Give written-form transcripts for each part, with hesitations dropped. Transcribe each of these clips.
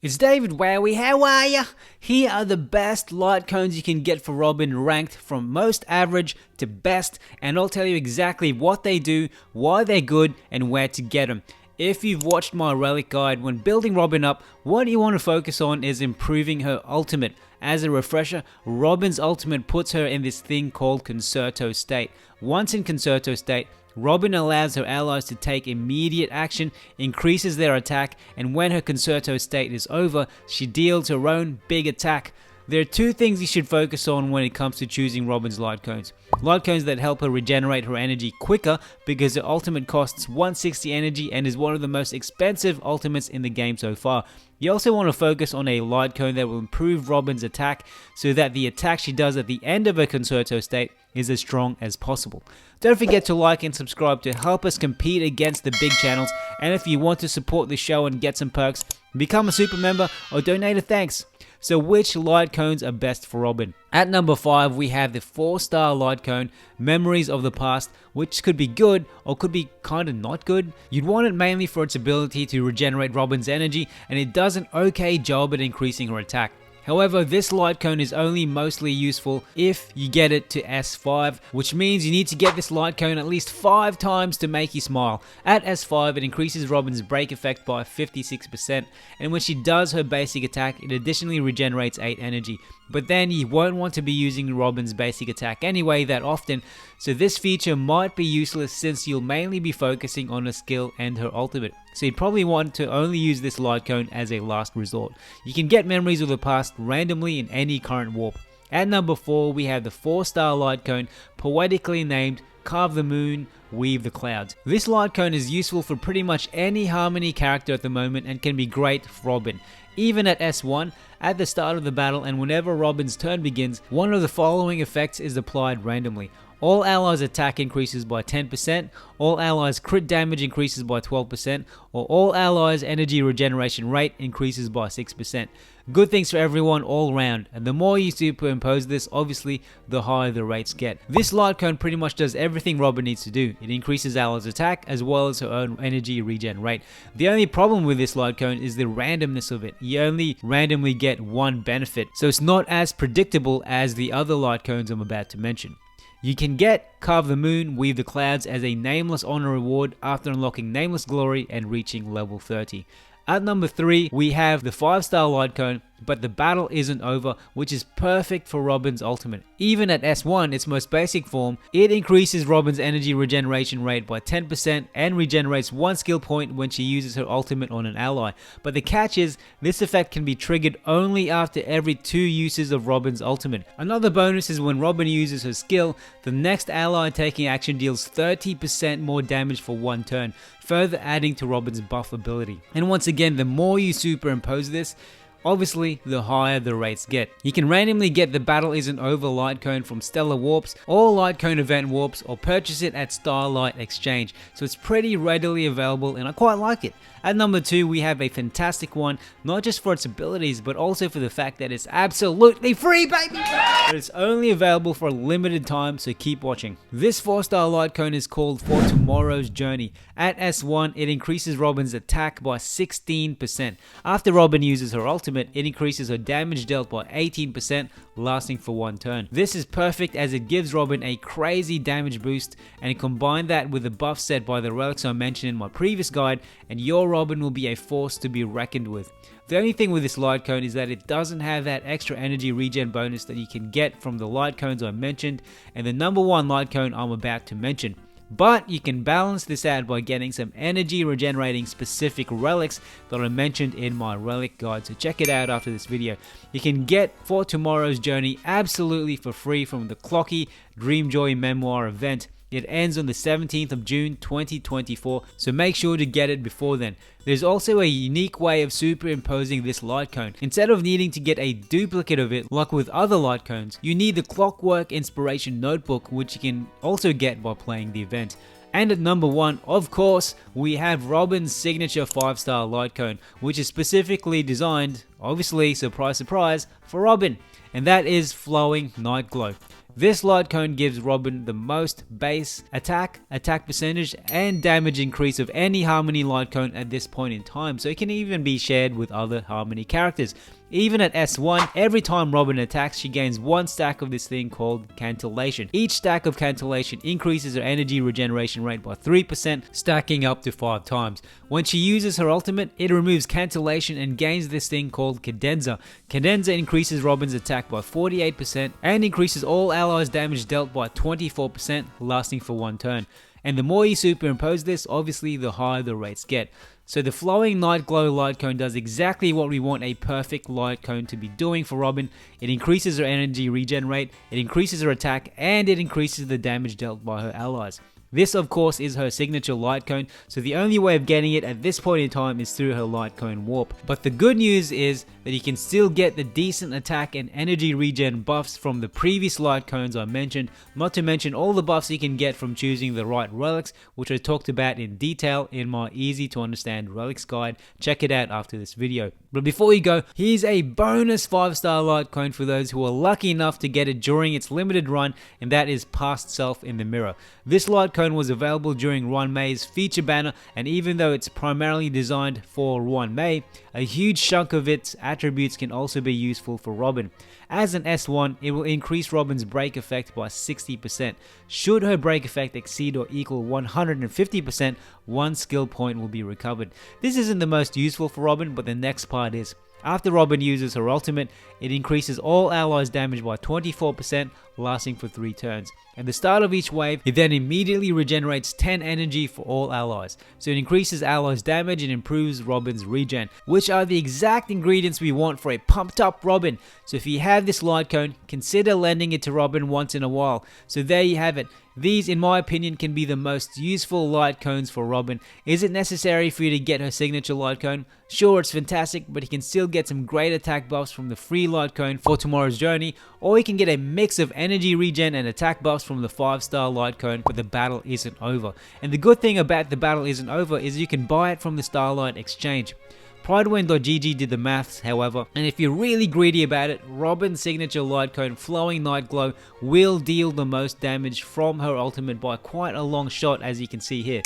It's David Wowee, how are ya? Here are the best light cones you can get for Robin, ranked from most average to best, and I'll tell you exactly what they do, why they're good, and where to get them. If you've watched my relic guide, when building Robin up, what you want to focus on is improving her ultimate. As a refresher, Robin's ultimate puts her in this thing called Concerto state. Once in Concerto state, Robin allows her allies to take immediate action, increases their attack, and when her Concerto state is over, she deals her own big attack. There are two things you should focus on when it comes to choosing Robin's light cones. Light cones that help her regenerate her energy quicker because her ultimate costs 160 energy and is one of the most expensive ultimates in the game so far. You also want to focus on a light cone that will improve Robin's attack so that the attack she does at the end of her Concerto state is as strong as possible. Don't forget to like and subscribe to help us compete against the big channels, and if you want to support the show and get some perks, become a super member or donate a thanks. So which light cones are best for Robin? At number 5 we have the 4-star light cone, Memories of the Past, which could be good or could be kinda not good. You'd want it mainly for its ability to regenerate Robin's energy, and it does an okay job at increasing her attack. However, this light cone is only mostly useful if you get it to S5, which means you need to get this light cone at least 5 times to make you smile. At S5, it increases Robin's break effect by 56%, and when she does her basic attack, it additionally regenerates 8 energy. But then you won't want to be using Robin's basic attack anyway that often, so this feature might be useless since you'll mainly be focusing on her skill and her ultimate. So you'd probably want to only use this light cone as a last resort. You can get Memories of the Past randomly in any current warp. At number 4 we have the 4-star light cone, poetically named Carve the Moon, Weave the Clouds. This light cone is useful for pretty much any Harmony character at the moment and can be great for Robin. Even at S1, at the start of the battle and whenever Robin's turn begins, one of the following effects is applied randomly. All allies' attack increases by 10%, all allies' crit damage increases by 12%, or all allies' energy regeneration rate increases by 6%. Good things for everyone all round, and the more you superimpose this, obviously, the higher the rates get. This light cone pretty much does everything Robin needs to do. It increases allies' attack as well as her own energy regen rate. The only problem with this light cone is the randomness of it. You only randomly get one benefit, so it's not as predictable as the other light cones I'm about to mention. You can get Carve the Moon, Weave the Clouds as a nameless honor reward after unlocking Nameless Glory and reaching level 30. At number 3 we have the 5-star light cone, but the battle isn't over, which is perfect for Robin's ultimate. Even at S1, its most basic form, it increases Robin's energy regeneration rate by 10% and regenerates 1 skill point when she uses her ultimate on an ally. But the catch is, this effect can be triggered only after every 2 uses of Robin's ultimate. Another bonus is when Robin uses her skill, the next ally taking action deals 30% more damage for 1 turn, further adding to Robin's buff ability. And once again, the more you superimpose this, obviously, the higher the rates get. You can randomly get the Battle Isn't Over light cone from Stellar Warps or Light Cone Event Warps, or purchase it at Starlight Exchange, so it's pretty readily available and I quite like it. At number 2 we have a fantastic one, not just for its abilities but also for the fact that it's absolutely free, baby! But it's only available for a limited time, so keep watching. This 4-star light cone is called For Tomorrow's Journey. At S1 it increases Robin's attack by 16%. After Robin uses her ultimate, it increases her damage dealt by 18%, lasting for 1 turn. This is perfect as it gives Robin a crazy damage boost, and combine that with the buff set by the relics I mentioned in my previous guide, and your Robin will be a force to be reckoned with. The only thing with this light cone is that it doesn't have that extra energy regen bonus that you can get from the light cones I mentioned and the number 1 light cone I'm about to mention. But you can balance this out by getting some energy regenerating specific relics that I mentioned in my relic guide, so check it out after this video. You can get For Tomorrow's Journey absolutely for free from the Clocky Dreamjoy Memoir event. It ends on the 17th of June 2024, so make sure to get it before then. There's also a unique way of superimposing this light cone. Instead of needing to get a duplicate of it like with other light cones, you need the Clockwork Inspiration Notebook, which you can also get by playing the event. And at number 1, of course, we have Robin's signature 5-star light cone, which is specifically designed, obviously, surprise surprise, for Robin. and that is Flowing Nightglow. This light cone gives Robin the most base attack percentage, and damage increase of any Harmony light cone at this point in time, so it can even be shared with other Harmony characters. Even at S1, every time Robin attacks, she gains 1 stack of this thing called Cantillation. Each stack of Cantillation increases her energy regeneration rate by 3%, stacking up to 5 times. When she uses her ultimate, it removes Cantillation and gains this thing called Cadenza. Cadenza increases Robin's attack by 48% and increases all allies' damage dealt by 24%, lasting for 1 turn. And the more you superimpose this, obviously the higher the rates get. So the Flowing Nightglow light cone does exactly what we want a perfect light cone to be doing for Robin. It increases her energy regen rate, it increases her attack, and it increases the damage dealt by her allies. This of course is her signature light cone, so the only way of getting it at this point in time is through her light cone warp. But the good news is that you can still get the decent attack and energy regen buffs from the previous light cones I mentioned, not to mention all the buffs you can get from choosing the right relics, which I talked about in detail in my easy to understand relics guide. Check it out after this video. But before we go, here's a bonus 5-star light cone for those who are lucky enough to get it during its limited run, and that is Past Self in the Mirror. This light cone was available during Ruan Mei's feature banner, and even though it's primarily designed for Ruan Mei, a huge chunk of its attributes can also be useful for Robin. As an S1, it will increase Robin's break effect by 60%. Should her break effect exceed or equal 150%, 1 skill point will be recovered. This isn't the most useful for Robin, but the next part is. After Robin uses her ultimate, it increases all allies' damage by 24%, lasting for 3 turns. At the start of each wave, it then immediately regenerates 10 energy for all allies. So it increases allies' damage and improves Robin's regen, which are the exact ingredients we want for a pumped up Robin. So if you have this light cone, consider lending it to Robin once in a while. So there you have it. These, in my opinion, can be the most useful light cones for Robin. Is it necessary for you to get her signature light cone? Sure, it's fantastic, but you can still get some great attack buffs from the free light cone for tomorrow's journey, or you can get a mix of energy regen and attack buffs from the 5-star light cone, but the battle isn't over. And the good thing about the battle isn't over is you can buy it from the Starlight Exchange. Pridewind.gg did the maths, however, and if you're really greedy about it, Robin's signature light cone Flowing Nightglow will deal the most damage from her ultimate by quite a long shot, as you can see here.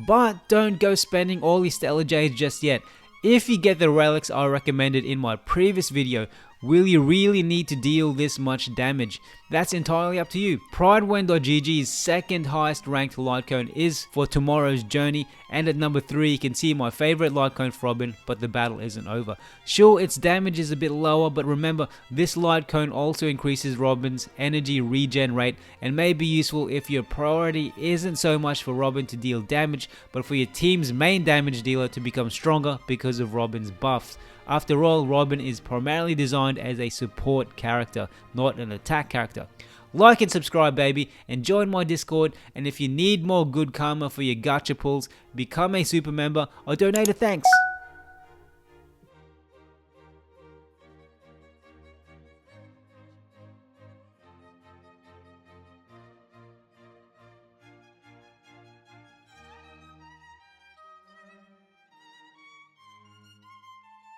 But don't go spending all your Stellar Jades just yet. If you get the relics I recommended in my previous video, will you really need to deal this much damage? That's entirely up to you. Pridewind.gg's second highest ranked light cone is for tomorrow's journey, and at number 3 you can see my favorite light cone for Robin, but the battle isn't over. Sure, its damage is a bit lower, but remember, this light cone also increases Robin's energy regen rate and may be useful if your priority isn't so much for Robin to deal damage, but for your team's main damage dealer to become stronger because of Robin's buffs. After all, Robin is primarily designed as a support character, not an attack character. Like and subscribe, baby, and join my Discord, and if you need more good karma for your gacha pulls, become a super member or donate a thanks.